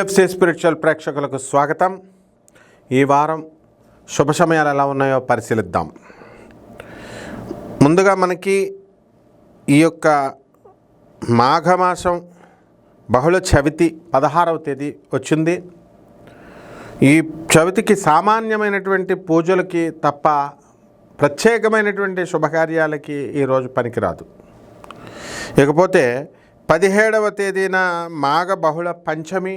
PFC spiritual ప్రేక్షకులకు స్వాగతం. ఈ వారం శుభ సమయాలు ఎలా ఉన్నాయో పరిశీలిద్దాం. ముందుగా మనకి ఈ యొక్క మాఘమాసం బహుళ చవితి 16వ తేదీ వచ్చింది. ఈ చవితికి సామాన్యమైనటువంటి పూజలకి తప్ప ప్రత్యేకమైనటువంటి శుభకార్యాలకి ఈరోజు పనికిరాదు. ఇకపోతే 17వ తేదీన మాఘ బహుళ పంచమి.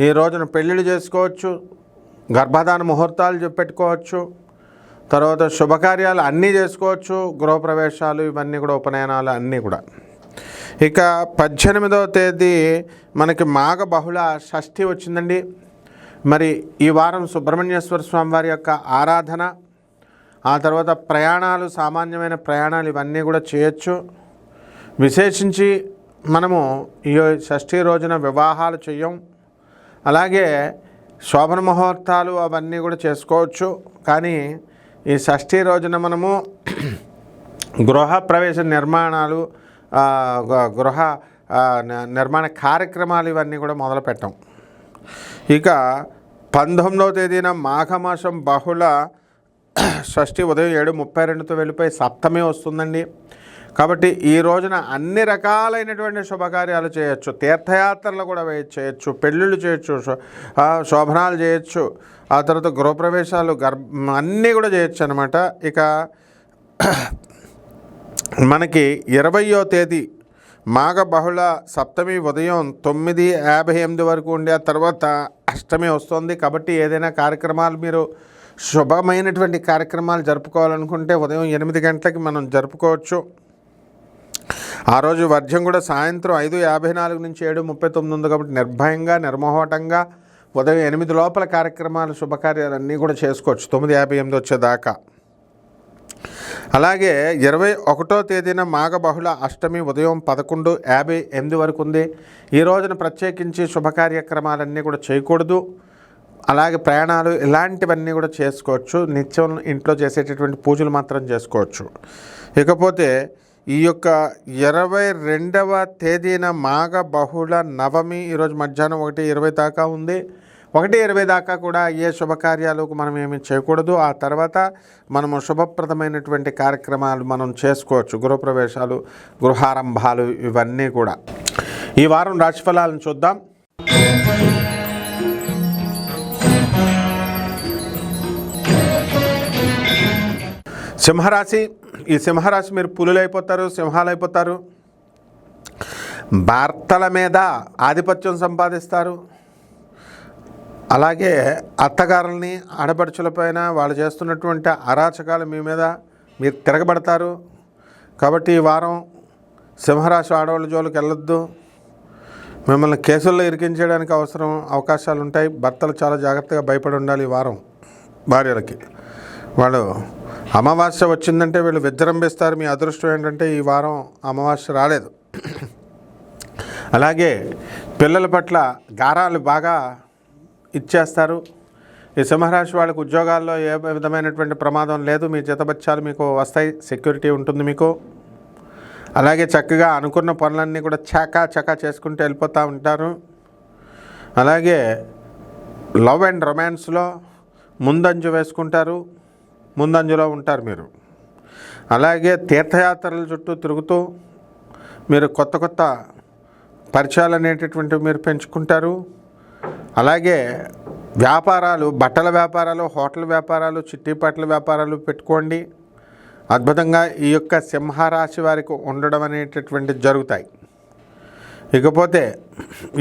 ఈ రోజున పెళ్ళిళ్ళు చేసుకోవచ్చు, గర్భధాన ముహూర్తాలు పెట్టుకోవచ్చు, తర్వాత శుభకార్యాలు అన్నీ చేసుకోవచ్చు, గృహప్రవేశాలు ఇవన్నీ కూడా, ఉపనయనాలు అన్నీ కూడా. ఇక 18వ తేదీ మనకి మాఘ బహుళ షష్ఠి వచ్చిందండి. మరి ఈ వారం సుబ్రహ్మణ్యేశ్వర స్వామి వారి యొక్క ఆరాధన, ఆ తర్వాత ప్రయాణాలు, సామాన్యమైన ప్రయాణాలు ఇవన్నీ కూడా చేయొచ్చు. విశేషించి మనము ఈ షష్ఠి రోజున వివాహాలు చేయం, అలాగే శోభన ముహూర్తాలు అవన్నీ కూడా చేసుకోవచ్చు. కానీ ఈ షష్ఠి రోజున మనము గృహప్రవేశ నిర్మాణాలు, గృహ నిర్మాణ కార్యక్రమాలు ఇవన్నీ కూడా మొదలు పెట్టాం. ఇక 19వ తేదీన మాఘమాసం బహుళ షష్ఠి ఉదయం 7:32తో వెళ్ళిపోయి సప్తమి వస్తుందండి. కాబట్టి ఈ రోజున అన్ని రకాలైనటువంటి శుభకార్యాలు చేయొచ్చు, తీర్థయాత్రలు కూడా చేయొచ్చు, పెళ్ళిళ్ళు చేయొచ్చు, శోభనాలు చేయొచ్చు, ఆ తర్వాత గృహప్రవేశాలు అన్నీ కూడా చేయొచ్చు అన్నమాట. ఇక మనకి 20వ తేదీ మాఘ బహుళ సప్తమి ఉదయం 9:58 వరకు ఉండే, ఆ తర్వాత అష్టమి వస్తుంది. కాబట్టి ఏదైనా కార్యక్రమాలు, మీరు శుభమైనటువంటి కార్యక్రమాలు జరుపుకోవాలనుకుంటే ఉదయం 8 గంటలకి మనం జరుపుకోవచ్చు. ఆ రోజు వర్జ్యం కూడా సాయంత్రం 5:54 నుంచి 7:39 ఉంది. కాబట్టి నిర్భయంగా, నిర్మోహటంగా ఉదయం 8 లోపల కార్యక్రమాలు, శుభకార్యాలన్నీ కూడా చేసుకోవచ్చు 9:58 వచ్చేదాకా. అలాగే 21వ తేదీన మాఘ బహుళ అష్టమి ఉదయం 11:58 వరకు ఉంది. ఈ రోజున ప్రత్యేకించి శుభకార్యక్రమాలన్నీ కూడా చేయకూడదు. అలాగే ప్రయాణాలు ఇలాంటివన్నీ కూడా చేసుకోవచ్చు. నిత్యం ఇంట్లో చేసేటటువంటి పూజలు మాత్రం చేసుకోవచ్చు. ఇకపోతే ఈ యొక్క 22వ తేదీన మాఘ బహుళ నవమి, ఈరోజు మధ్యాహ్నం 1:20 దాకా ఉంది. 1:20 దాకా కూడా ఏ శుభకార్యాలకు మనం ఏమీ చేయకూడదు. ఆ తర్వాత మనము శుభప్రదమైనటువంటి కార్యక్రమాలు మనం చేసుకోవచ్చు, గృహప్రవేశాలు, గృహారంభాలు ఇవన్నీ కూడా. ఈ వారం రాశిఫలాలను చూద్దాం. సింహరాశి. ఈ సింహరాశి మీరు పులులు అయిపోతారు, సింహాలు అయిపోతారు. భర్తల మీద ఆధిపత్యం సంపాదిస్తారు. అలాగే అత్తగారుల్ని, ఆడపడుచులపైన వాళ్ళు చేస్తున్నటువంటి అరాచకాలు మీ మీద మీరు తిరగబడతారు. కాబట్టి ఈ వారం సింహరాశి ఆడవాళ్ళ జోలికి వెళ్ళొద్దు. మిమ్మల్ని కేసుల్లో ఇరికించడానికి అవకాశాలు ఉంటాయి. భర్తలు చాలా జాగ్రత్తగా భయపడి ఉండాలి ఈ వారం. భార్యలకి వాళ్ళు అమావాస్య వచ్చిందంటే వీళ్ళు విజృంభిస్తారు. మీ అదృష్టం ఏంటంటే ఈ వారం అమావాస్య రాలేదు. అలాగే పిల్లల పట్ల గారాలు బాగా ఇచ్చేస్తారు. ఈ సింహరాశి వాళ్ళకు ఉద్యోగాల్లో ఏ విధమైనటువంటి ప్రమాదం లేదు. మీ జీతబత్యాలు మీకు వస్తాయి, సెక్యూరిటీ ఉంటుంది మీకు. అలాగే చక్కగా అనుకున్న పనులన్నీ కూడా చకా చేసుకుంటూ వెళ్ళిపోతూ ఉంటారు. అలాగే లవ్ అండ్ రొమాన్స్లో ముందంజ వేసుకుంటారు, ముందంజలో ఉంటారు మీరు. అలాగే తీర్థయాత్రల చుట్టూ తిరుగుతూ మీరు కొత్త పరిచయాలు అనేటటువంటివి మీరు పెంచుకుంటారు. అలాగే వ్యాపారాలు, బట్టల వ్యాపారాలు, హోటల్ వ్యాపారాలు, చిట్టీపాట్ల వ్యాపారాలు పెట్టుకోండి. అద్భుతంగా ఈ యొక్క సింహరాశి వారికి ఉండడం అనేటటువంటివి జరుగుతాయి. ఇకపోతే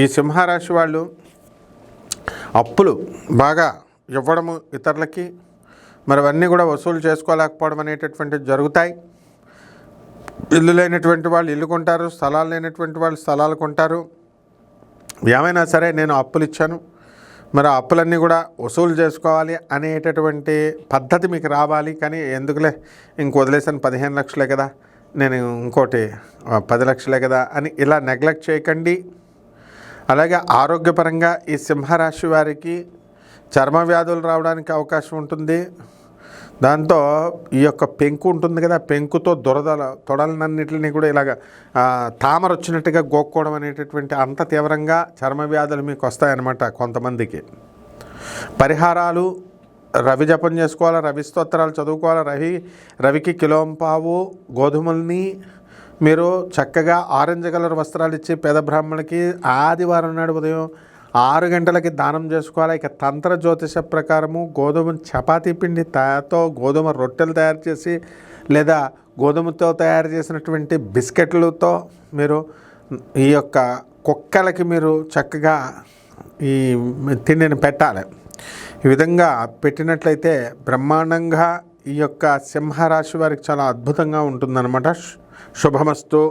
ఈ సింహరాశి వాళ్ళు అప్పులు బాగా ఇవ్వడము ఇతరులకి, మరి అవన్నీ కూడా వసూలు చేసుకోలేకపోవడం అనేటటువంటివి జరుగుతాయి. ఇల్లు లేనటువంటి వాళ్ళు ఇల్లు కొంటారు, స్థలాలు లేనటువంటి వాళ్ళు స్థలాలు కొంటారు. ఏమైనా సరే నేను అప్పులు ఇచ్చాను, మరి ఆ అప్పులన్నీ కూడా వసూలు చేసుకోవాలి అనేటటువంటి పద్ధతి మీకు రావాలి. కానీ ఎందుకులే ఇంక వదిలేసాను, 15 లక్షలే కదా, నేను ఇంకోటి 10 లక్షలే కదా అని ఇలా నెగ్లెక్ట్ చేయకండి. అలాగే ఆరోగ్యపరంగా ఈ సింహరాశి వారికి చర్మ వ్యాధులు రావడానికి అవకాశం ఉంటుంది. దాంతో ఈ యొక్క పెంకు ఉంటుంది కదా, పెంకుతో తొడలన్నింటినీ కూడా ఇలాగ తామర వచ్చినట్టుగా గోక్కోవడం అనేటటువంటి అంత తీవ్రంగా చర్మ వ్యాధులు మీకు వస్తాయన్నమాట కొంతమందికి. పరిహారాలు: రవి జపం చేసుకోవాలి, రవి స్తోత్రాలు చదువుకోవాలి. రవికి కిలోంపావు గోధుమల్ని మీరు చక్కగా ఆరెంజ్ కలర్ వస్త్రాలు ఇచ్చి పేద బ్రాహ్మణులకి ఆదివారం నాడు ఉదయం 6 గంటలకి దానం చేసుకోవాలి. ఇక తంత్ర జ్యోతిష ప్రకారము గోధుమ చపాతీ పిండితో గోధుమ రొట్టెలు తయారు చేసి లేదా గోధుమతో తయారు చేసినటువంటి బిస్కెట్లతో మీరు ఈ యొక్క కుక్కలకి మీరు చక్కగా ఈ తిండిని పెట్టాలి. ఈ విధంగా పెట్టినట్లయితే బ్రహ్మాండంగా ఈ యొక్క సింహరాశి వారికి చాలా అద్భుతంగా ఉంటుందన్నమాట. శుభమస్తు.